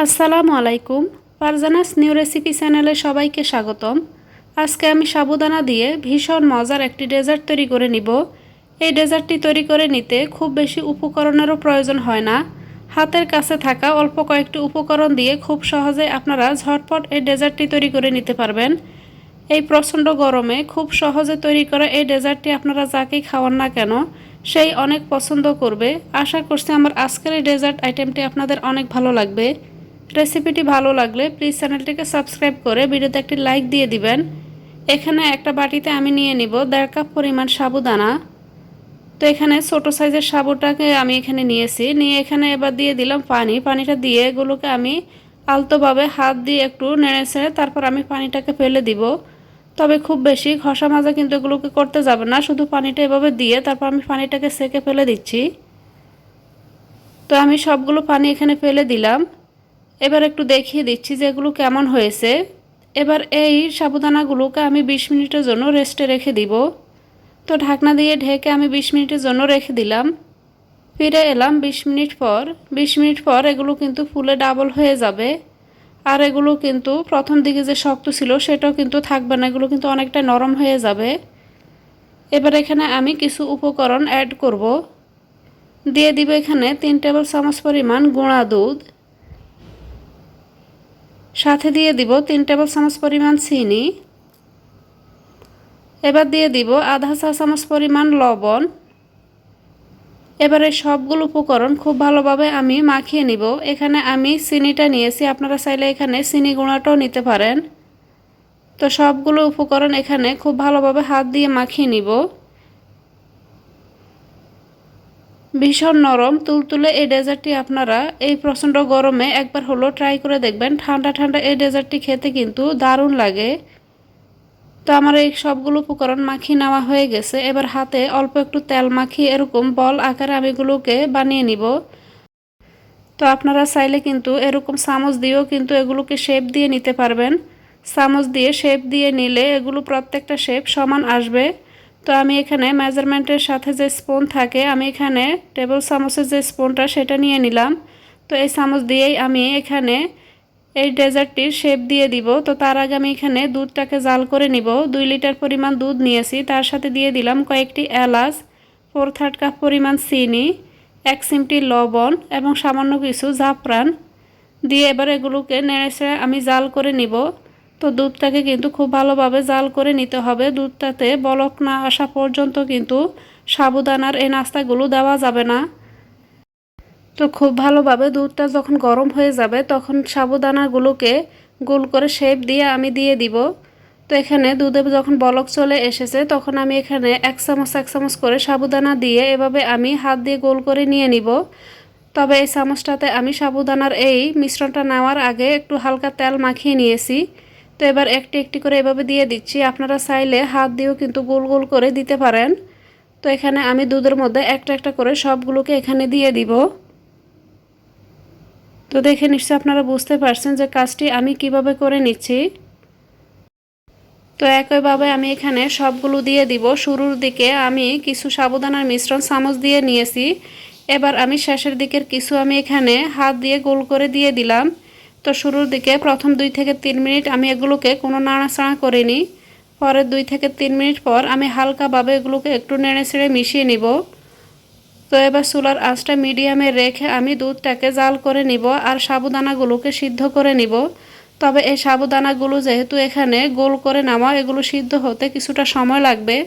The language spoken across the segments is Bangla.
আসসালামু আলাইকুম। ফারজানাস নিউ রেসিপি চ্যানেলে সবাইকে স্বাগতম। আজকে আমি সাবুদানা দিয়ে ভীষণ মজার একটি ডেজার্ট তৈরি করে নিব। এই ডেজার্টটি তৈরি করে নিতে খুব বেশি উপকরণেরও প্রয়োজন হয় না। হাতের কাছে থাকা অল্প কয়েকটি উপকরণ দিয়ে খুব সহজে আপনারা ঝটপট এই ডেজার্টটি তৈরি করে নিতে পারবেন। এই প্রচণ্ড গরমে খুব সহজে তৈরি করা এই ডেজার্টটি আপনারা যাকেই খাওয়ান না কেন সেই অনেক পছন্দ করবে। আশা করছি আমার আজকের এই ডেজার্ট আইটেমটি আপনাদের অনেক ভালো লাগবে। রেসিপিটি ভালো লাগলে প্লিজ চ্যানেলটিকে সাবস্ক্রাইব করে ভিডিওতে একটি লাইক দিয়ে দিবেন। এখানে একটা বাটিতে আমি নিয়ে নিব 1.5 কাপ পরিমাণ সাবুদানা। তো এখানে ছোট সাইজের সাবুটাকে আমি এখানে নিয়েছি, নিয়ে এখানে এবার দিয়ে দিলাম পানিটা দিয়ে এগুলোকে আমি আলতোভাবে হাত দিয়ে একটু নেড়েচেড়ে তারপর আমি পানিটাকে ফেলে দিব। তবে খুব বেশি ঘষা মাজা কিন্তু এগুলোকে করতে যাবে না, শুধু পানিটা এভাবে দিয়ে তারপর আমি পানিটাকে সেকে ফেলে দিচ্ছি। তো আমি সবগুলো পানি এখানে ফেলে দিলাম। এবার একটু দেখিয়ে দিচ্ছি যে এগুলো কেমন হয়েছে। এবার এই সাবুদানাগুলোকে আমি 20 মিনিটের জন্য রেস্টে রেখে দিব। তো ঢাকনা দিয়ে ঢেকে আমি 20 মিনিটের জন্য রেখে দিলাম। ফিরে এলাম 20 মিনিট পর। 20 মিনিট পর এগুলো কিন্তু ফুলে ডাবল হয়ে যাবে। আর এগুলো কিন্তু প্রথম দিকে যে শক্ত ছিল সেটাও কিন্তু থাকবে না, এগুলো কিন্তু অনেকটা নরম হয়ে যাবে। এবার এখানে আমি কিছু উপকরণ অ্যাড করব। দিয়ে দিব এখানে 3 টেবিল চামচ পরিমাণ গুঁড়া দুধ, সাথে দিয়ে দিব 3 টেবিল চামচ পরিমাণ চিনি। এবার দিয়ে দিব আধা চা চামচ পরিমাণ লবণ। এবারে সবগুলো উপকরণ খুব ভালোভাবে আমি মাখিয়ে নিব। এখানে আমি চিনিটা নিয়েছি, আপনারা চাইলে এখানে চিনি গুঁড়াটাও নিতে পারেন। তো সবগুলো উপকরণ এখানে খুব ভালোভাবে হাত দিয়ে মাখিয়ে নিব। ভীষণ নরম তুলতুলে এই ডেজার্টটি আপনারা এই প্রচণ্ড গরমে একবার হলো ট্রাই করে দেখবেন। ঠান্ডা ঠান্ডা এই ডেজার্টটি খেতে কিন্তু দারুণ লাগে। তো আমার এই সবগুলো উপকরণ মাখিয়ে নেওয়া হয়ে গেছে। এবার হাতে অল্প একটু তেল মাখিয়ে এরকম বল আকারে আমি এগুলোকে বানিয়ে নিব। তো আপনারা চাইলে কিন্তু এরকম চামচ দিয়েও কিন্তু এগুলোকে শেপ দিয়ে নিতে পারবেন। চামচ দিয়ে শেপ দিয়ে নিলে এগুলো প্রত্যেকটা শেপ সমান আসবে। তো আমি এখানে মেজারমেন্টের সাথে যে স্পুন থাকে, আমি এখানে টেবিল চামচের যে স্পুনটা সেটা নিয়ে নিলাম। তো এই চামচ দিয়েই আমি এখানে এই ডেজার্টটির শেপ দিয়ে দিব। তো তার আগে আমি এখানে দুধটাকে জাল করে নিব। 2 লিটার পরিমাণ দুধ নিয়েছি, তার সাথে দিয়ে দিলাম কয়েকটি এলাচ, 4/3 কাপ পরিমাণ চিনি, 1 চিমটি লবণ এবং সামান্য কিছু জাফরান দিয়ে এবার এগুলোকে নেড়েচেড়ে আমি জাল করে নিব। তো দুধটাকে কিন্তু খুব ভালোভাবে জাল করে নিতে হবে। দুধটাতে বলক না আসা পর্যন্ত কিন্তু সাবুদানার এই নাস্তাগুলো দেওয়া যাবে না। তো খুব ভালোভাবে দুধটা যখন গরম হয়ে যাবে তখন সাবুদানাগুলোকে গোল করে শেপ দিয়ে আমি দিয়ে দিব। তো এখানে দুধে যখন বলক চলে এসেছে তখন আমি এখানে 1 চামচ করে সাবুদানা দিয়ে এভাবে আমি হাত দিয়ে গোল করে নিয়ে নিব। তবে এই চামচটাতে আমি সাবুদানার এই মিশ্রণটা নেওয়ার আগে একটু হালকা তেল মাখিয়ে নিয়েছি। তো এবার একটি একটি করে এভাবে দিয়ে দিচ্ছি। আপনারা চাইলে হাত দিয়েও কিন্তু গোল গোল করে দিতে পারেন। তো এখানে আমি দুধের মধ্যে একটা একটা করে সবগুলোকে এখানে দিয়ে দিব। তো দেখে নিশ্চয়ই আপনারা বুঝতে পারছেন যে কাজটি আমি কিভাবে করে নিচ্ছি। তো একইভাবে আমি এখানে সবগুলো দিয়ে দিব। শুরুর দিকে আমি কিছু সাবুদানার মিশ্রণ চামচ দিয়ে নিয়েছি। এবার আমি শেষের দিকের কিছু আমি এখানে হাত দিয়ে গোল করে দিয়ে দিলাম। তো শুরুর দিকে প্রথম 2 থেকে 3 মিনিট আমি এগুলোকে কোনো নাড়াচাড়া করিনি। পরের 2 থেকে 3 মিনিট পর আমি হালকাভাবে এগুলোকে একটু নেড়েচেড়ে মিশিয়ে নিব। তো এবার চুলার আঁচটা মিডিয়ামে রেখে আমি দুধটাকে জাল করে নিব আর সাবুদানাগুলোকে সিদ্ধ করে নিব। তবে এই সাবুদানাগুলো যেহেতু এখানে গোল করে নেওয়া, এগুলো সিদ্ধ হতে কিছুটা সময় লাগবে।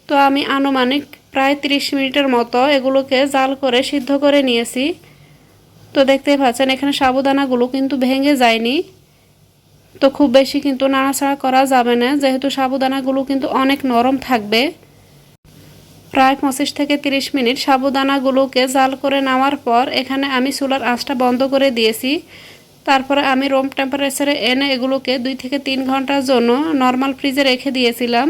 তো আমি আনুমানিক প্রায় 30 মিনিটের মতো এগুলোকে জাল করে সিদ্ধ করে নিয়েছি। তো দেখতেই পাচ্ছেন এখানে সাবুদানাগুলো কিন্তু ভেঙে যায়নি। তো খুব বেশি কিন্তু নাড়াচাড়া করা যাবে না, যেহেতু সাবুদানাগুলো কিন্তু অনেক নরম থাকবে। প্রায় 25 থেকে 30 মিনিট সাবুদানাগুলোকে জাল করে নেওয়ার পর এখানে আমি চুলার আঁচটা বন্ধ করে দিয়েছি। তারপরে আমি রুম টেম্পারেচারে এনে এগুলোকে 2 থেকে 3 ঘন্টার জন্য নর্মাল ফ্রিজে রেখে দিয়েছিলাম।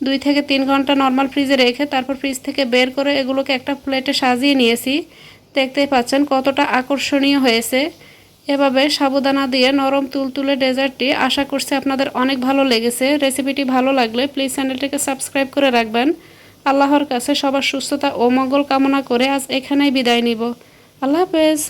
2 থেকে 3 ঘন্টা নর্মাল ফ্রিজে রেখে তারপর ফ্রিজ থেকে বের করে এগুলোকে একটা প্লেটে সাজিয়ে নিয়েছি। দেখতেই পাচ্ছেন কতটা আকর্ষণীয় হয়েছে। এভাবে সাবুদানা দিয়ে নরম তুলতুলে ডেজার্টটি আশা করছি আপনাদের অনেক ভালো লেগেছে। রেসিপিটি ভালো লাগলে প্লিজ চ্যানেলটিকে সাবস্ক্রাইব করে রাখবেন। আল্লাহর কাছে সবার সুস্থতা ও মঙ্গল কামনা করে আজ এখানেই বিদায় নিব। আল্লাহ হাফেজ।